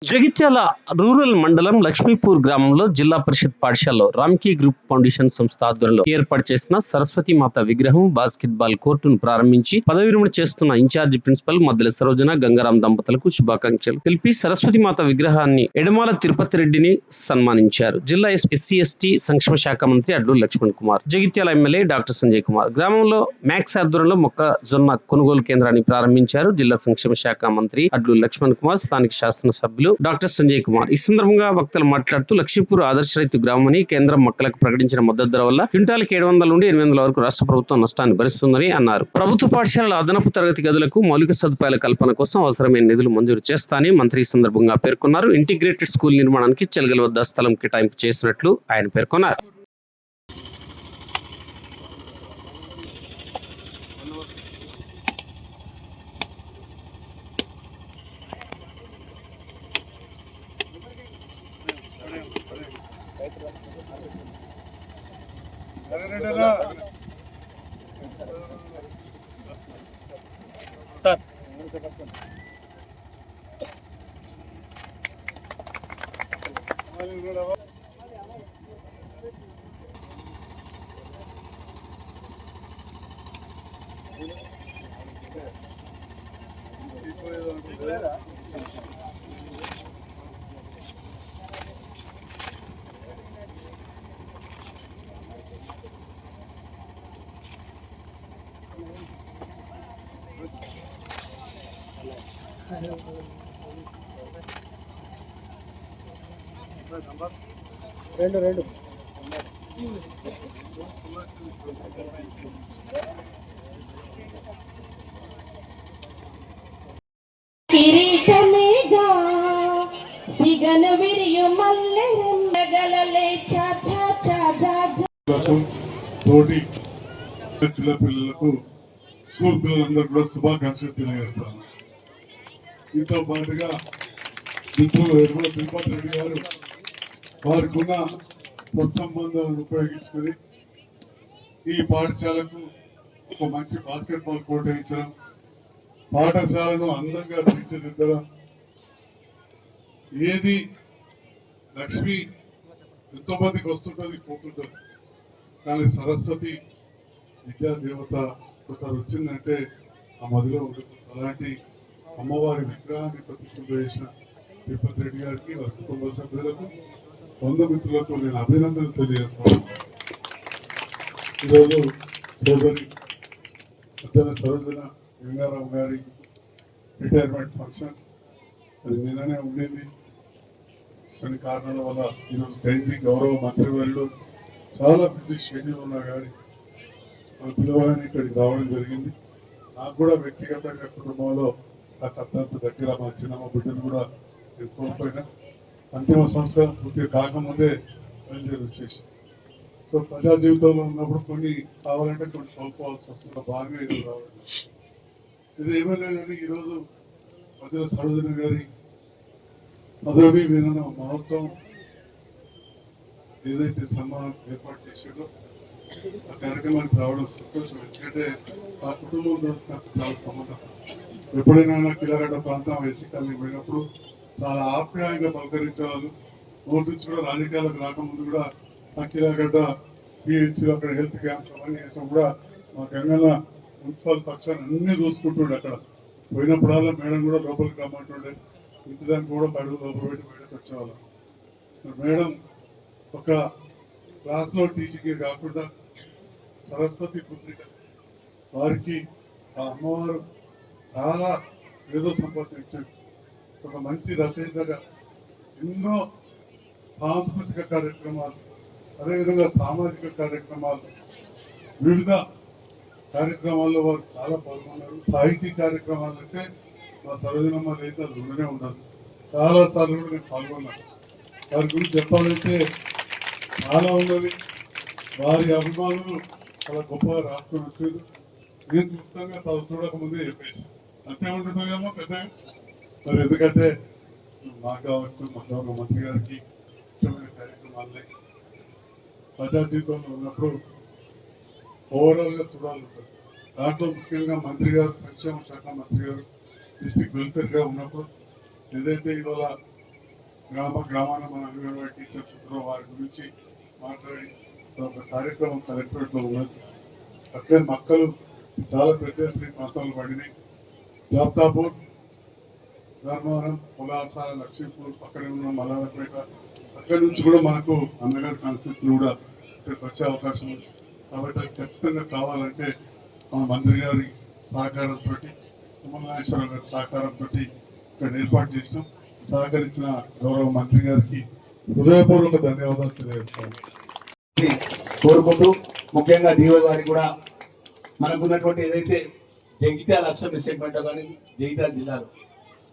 Jagtial rural మండలం లక్ష్మీపూర్ గ్రామంలో జిల్లా పరిషత్ పాఠశాలలో రామ్కీ గ్రూప్ ఫౌండేషన్ సంస్థ ఆధ్వర్యంలో ఏర్పాటు చేసిన సరస్వతి మాత విగ్రహం, బాస్కెట్ బాల్ కోర్టును ప్రారంభించి పదవి విరమణ చేస్తున్న ఇన్ఛార్జి ప్రిన్సిపల్ మద్దెల సరోజన, గంగారాం దంపతులకు శుభాకాంక్షలు తెలిపి సరస్వతి మాత విగ్రహాన్ని ఎడమాల తిరుపతి రెడ్డిని సన్మానించారు. జిల్లా ఎస్సీ/ఎస్టీ సంక్షేమ శాఖ మంత్రి అడ్లూరి లక్ష్మణ్ కుమార్, జగిత్యాల ఎమ్మెల్యే డాక్టర్ సంజయ్ కుమార్ గ్రామంలో మ్యాక్స్ ఆధ్వర్యంలో మొక్కజొన్న కొనుగోలు కేంద్రాన్ని ప్రారంభించారు. జిల్లా సంక్షేమ శాఖ మంత్రి అడ్లూరి లక్ష్మణ్ కుమార్, స్థానిక శాసనసభ్యులు డాక్టర్ సంజయ్ కుమార్ ఈ సందర్భంగా వక్తలు మాట్లాడుతూ లక్ష్మీపూర్ ఆదర్శ రైతు గ్రామని కేంద్రం మొక్కలకు ప్రకటించిన మద్దతు ధర వల్ల క్వింటాల్కి 700 నుండి 800 వరకు రాష్ట్ర ప్రభుత్వం నష్టాన్ని భరిస్తుందని అన్నారు. ప్రభుత్వ పాఠశాలల అదనపు తరగతి గదులకు మౌలిక సదుపాయాల కల్పన కోసం అవసరమైన నిధులు మంజూరు చేస్తానని మంత్రి ఈ సందర్భంగా పేర్కొన్నారు. ఇంటిగ్రేటెడ్ స్కూల్ నిర్మాణానికి చెలగల వద్ద స్థలం కేటాయింపు చేసినట్లు ఆయన పేర్కొన్నారు. సార్ రెండు కిరీటమేగా సిగన విరియు మల్లెరంగలలే చా చా చా చా తోటి చిన్న పిల్లలకు స్కూల్ పిల్లలందరూ కూడా శుభాకాంక్షలు తెలియజేస్తాను. దీంతో పాటుగా మిత్రులు ఎరుమల తిరుపతి రెడ్డి గారు వారికి ఉన్న సత్సంబంధాలను ఉపయోగించుకొని ఈ పాఠశాలకు ఒక మంచి బాస్కెట్ బాల్ కోర్ట్ వేయించడం, పాఠశాలను అందంగా తీర్చిదిద్దడం, ఏది లక్ష్మి ఎంతో మందికి వస్తుంటుంది పోతుంటుంది, కానీ సరస్వతి విద్యా దేవత ఒకసారి వచ్చిందంటే ఆ మదిలో అలాంటి అమ్మవారి విగ్రహాన్ని ప్రతిష్ఠ చేసిన తిరుపతి రెడ్డి గారికి, వారి కుటుంబ సభ్యులకు, బంధుమిత్రులకు నేను అభినందనలు తెలియజేస్తాను. ఈరోజు సోదరి మద్దెల సరోజన గంగారాం గారి రిటైర్మెంట్ ఫంక్షన్ అది నిన్ననే ఉండేది. కొన్ని కారణాల వల్ల ఈరోజు డైలీ గౌరవ మంత్రివర్యులు చాలా బిజీ షెడ్యూల్ ఉన్నా కానీ మన పిలవగానే ఇక్కడికి రావడం జరిగింది. నాకు కూడా వ్యక్తిగతంగా కుటుంబంలో నాకు అత్యంత దగ్గర మా చిన్నమ్మ బిడ్డను కూడా నేను కోల్పోయినా. అంతిమ సంస్కారం పూర్తిగా కాకముందే బయలుదేరి వచ్చేసి సో ప్రజా జీవితంలో ఉన్నప్పుడు కొన్ని కావాలంటే కొన్ని కోల్పోవాల్సి వస్తుంది. బాగా ఈరోజు రావడం ఇది ఏమైనా కానీ ఈరోజు మధ్యలో సరోజన గారి పదవి విరమణ మహోత్సవం ఏదైతే సన్మానం ఏర్పాటు చేసారో ఆ కార్యక్రమానికి రావడం సంతోషం. ఎందుకంటే ఆ కుటుంబంలో నాకు చాలా సంబంధం. ఎప్పుడైనా కిలాగడ్డ ప్రాంతం ఎస్సీ కాలనీ పోయినప్పుడు చాలా ఆప్యాయంగా పలకరించేవాళ్ళు. ఊరి నుంచి కూడా రాజకీయాలకు రాకముందు కూడా ఆ కిలాగడ్డ పిహెచ్సి అక్కడ హెల్త్ క్యాంప్స్ అవన్నీ చేసాం కూడా మా గంగన్న మున్సిపల్ పక్షాన్ని అన్ని చూసుకుంటుండే. అక్కడ పోయినప్పుడల్లా మేడం కూడా లోపలికి రమ్మంటుండే, ఇంటి దానికి కూడా కడుగు లోపల పెట్టి బయటకు వచ్చేవాళ్ళం. మేడం ఒక క్లాస్లో టీచింగ్ కాకుండా సరస్వతి పుత్రిక వారికి ఆ అమ్మవారు చాలా ఏదో సంపాదించారు. ఒక మంచి రచయితగా ఎన్నో సాంస్కృతిక కార్యక్రమాలు, అదేవిధంగా సామాజిక కార్యక్రమాలు, వివిధ కార్యక్రమాల్లో వారు చాలా పాల్గొన్నారు. సాహితీ కార్యక్రమాలు అయితే మా సరోజనమ్మ లేదా ఉండనే ఉండదు. చాలాసార్లు కూడా నేను పాల్గొన్నాను. వారి గురించి చెప్పాలంటే చాలా ఉన్నది. వారి అభిమానులు చాలా గొప్పగా రాసుకొని వచ్చేది. నేను క్లుప్తంగా చూడక ముందే చెప్పేసి అంతే ఉంటుందేమో పెద్దగా. మరి ఎందుకంటే మాకు కావచ్చు, మా గౌరవ మంత్రి గారికి ముఖ్యమైన కార్యక్రమాలే ప్రజా జీవితంలో ఉన్నప్పుడు ఓవరాల్గా చూడాలి ఉంటుంది. దాంట్లో ముఖ్యంగా మంత్రి గారు, సంక్షేమ శాఖ మంత్రి గారు డిస్ట్రిక్ట్ వెల్ఫేర్గా ఉన్నప్పుడు ఏదైతే ఇవాళ గ్రామాల మన అంగన్వాడీ టీచర్స్ ఉంటారో వారి గురించి మాట్లాడి ఒక కార్యక్రమం కలెక్టరేట్లో ఉన్నది. అట్లే మొక్కలు చాలా పెద్ద ఎత్తున ప్రాంతాలు పడినాయి. జాబ్తాపూర్, ధర్మవరం, పులాస, లక్ష్మీపూర్ పక్కనే ఉన్న మల్లాదపేట అక్కడి నుంచి కూడా మనకు అన్నగారి కాన్స్టిట్యూన్సీ కూడా ఇక్కడికి వచ్చే అవకాశం ఉంది. కాబట్టి అది ఖచ్చితంగా కావాలంటే మన మంత్రి గారి సహకారంతో, తిమ్మనాగేశ్వరరావు గారి సహకారంతో ఇక్కడ ఏర్పాటు చేసినాం. సహకరించిన గౌరవ మంత్రి గారికి హృదయపూర్వక ధన్యవాదాలు తెలియజేస్తాను. కోరుకుంటూ ముఖ్యంగా డిఓ గారికి కూడా మనకున్నటువంటి ఏదైతే జగిత్యాల అసెంబ్లీ సెగ్మెంట్ కానీ జగిత్యాల జిల్లాలో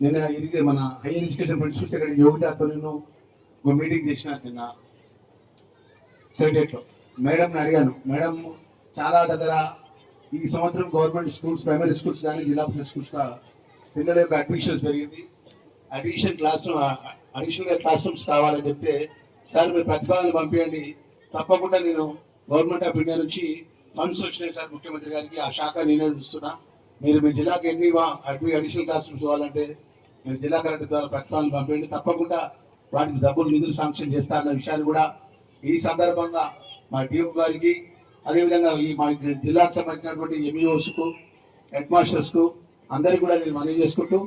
నిన్న మన హైయర్ ఎడ్యుకేషన్ ప్రిన్సిపల్ సెక్రటరీ యోగితాతో నేను ఒక మీటింగ్ చేసిన నిన్న సెక్రటరీలో. మేడంని అడిగాను, మేడం చాలా దగ్గర ఈ సంవత్సరం గవర్నమెంట్ స్కూల్స్, ప్రైమరీ స్కూల్స్ కానీ జిల్లా పరిషత్ స్కూల్స్లో పిల్లల యొక్క అడ్మిషన్స్ పెరిగింది. అడిషనల్గా క్లాస్ రూమ్స్ కావాలని చెప్తే, సార్ మీరు ప్రతిపాదనలు పంపించండి, తప్పకుండా నేను గవర్నమెంట్ ఆఫ్ ఇండియా నుంచి ఫండ్స్ వచ్చినాయి సార్ ముఖ్యమంత్రి గారికి, ఆ శాఖ నేనే చూస్తున్నా, మీరు మీ జిల్లాకి ఎన్ని అడిషనల్ క్లాస్ రూమ్స్ కావాలంటే మీరు జిల్లా కలెక్టర్ ద్వారా ప్రతిపాదనలు పంపించండి, తప్పకుండా వాటికి డబ్బులు నిధులు శాంక్షన్ చేస్తా అన్న విషయాన్ని కూడా ఈ సందర్భంగా మా డిఓ గారికి, అదేవిధంగా ఈ మా జిల్లాకు సంబంధించినటువంటి ఎంఈఓస్కు, హెడ్ మాస్టర్స్కు అందరికీ కూడా నేను మనవి చేసుకుంటూ,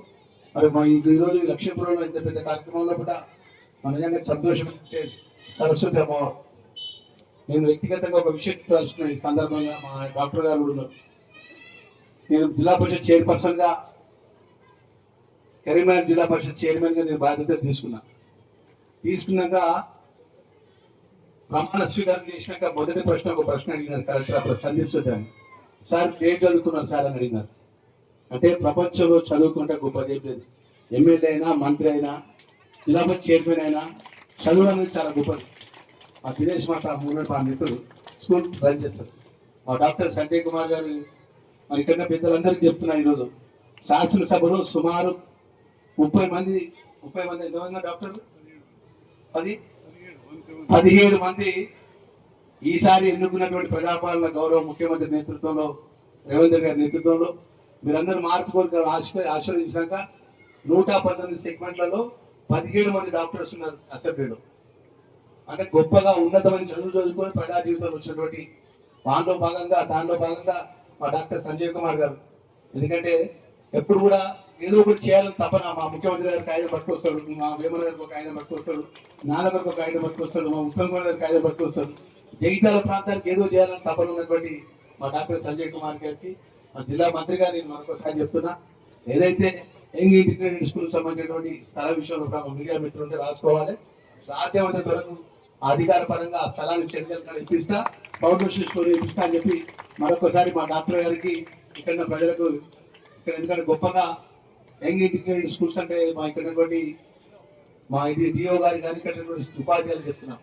మరి మా ఈరోజు లక్ష్మీపురంలో ఇంత పెద్ద కార్యక్రమంలో కూడా మన నిజంగా సంతోషం. సరస్వతి అమ్మవారు, నేను వ్యక్తిగతంగా ఒక విషయం తెలుసుకున్నాను ఈ సందర్భంగా, మా డాక్టర్ గారు కూడా ఉన్నారు. నేను జిల్లా పరిషత్ చైర్పర్సన్గా, కరీంనగర్ జిల్లా పరిషత్ చైర్మన్గా నేను బాధ్యత తీసుకున్నాక ప్రమాణ స్వీకారం చేసినాక మొదటి ప్రశ్న ఒక ప్రశ్న అడిగినారు కలెక్టర్ సందీప్ సుధాని, సార్ ఏం చదువుకున్నారు సార్ అని అడిగినారు. అంటే ప్రపంచంలో చదువుకుంటే గొప్పది ఏం లేదు. ఎమ్మెల్యే అయినా, మంత్రి అయినా, జిల్లా పరిషత్ చైర్మన్ అయినా చదువు అనేది చాలా గొప్పది. మా దినేష్ మాట మూడు మా మిత్రుడు స్కూల్ రన్ చేస్తారు. మా డాక్టర్ సంజయ్ కుమార్ గారు మరి ఇక్కడ పెద్దలందరికీ చెప్తున్నా, ఈరోజు శాసనసభలో సుమారు 30 మంది ఎంతమంది డాక్టర్లు 17 మంది ఈసారి ఎన్నుకున్నటువంటి ప్రజాపాలన గౌరవ ముఖ్యమంత్రి నేతృత్వంలో, రేవంత్ రెడ్డి గారి నేతృత్వంలో మీరందరూ మార్పు కోరిక ఆశీర్వదించాక 119 సెగ్మెంట్లలో 17 మంది డాక్టర్స్ ఉన్నారు అసెంబ్లీలో. అంటే గొప్పగా ఉన్నతమైన చదువు చదువుకొని ప్రజా జీవితంలో వచ్చినటువంటి దానిలో భాగంగా మా డాక్టర్ సంజయ్ కుమార్ గారు, ఎందుకంటే ఎప్పుడు కూడా ఏదో ఒకటి చేయాలని తపన. మా ముఖ్యమంత్రి గారికి ఆయన పట్టుకొస్తాడు, మా వేమన గారికి ఒక ఆయన పట్టుకొస్తాడు, నాన్న గారికి ఒక ఆయన పట్టుకొస్తాడు, మా ముఖ్యమంత్రి గారికి ఆయన పట్టుకొస్తాడు. జగిత్యాల ప్రాంతానికి ఏదో చేయాలని తపన ఉన్నటువంటి మా డాక్టర్ సంజయ్ కుమార్ గారికి, మా జిల్లా మంత్రిగా నేను మరొకసారి చెప్తున్నా, ఏదైతే యంగ్ ఇంటిగ్రేటెడ్ స్కూల్ సంబంధించినటువంటి స్థల విషయంలో మా మీడియా మిత్రులు రాసుకోవాలి. సాధ్యమైనంత వరకు అధికార పరంగా ఆ స్థలాన్ని చెందిన ఇప్పిస్తా, ఫౌండేషన్ స్టోరీ ఇప్పిస్తా అని చెప్పి మరొకసారి మా డాక్టర్ గారికి, ఇక్కడ ప్రజలకు, ఇక్కడ ఎందుకంటే గొప్పగా యంగ్ ఇంటిగ్రేటెడ్ స్కూల్స్ అంటే మా ఇక్కడ మా డిఓ గారి కానీ ఇక్కడ ఉపాధ్యాయులు చెప్తున్నాం.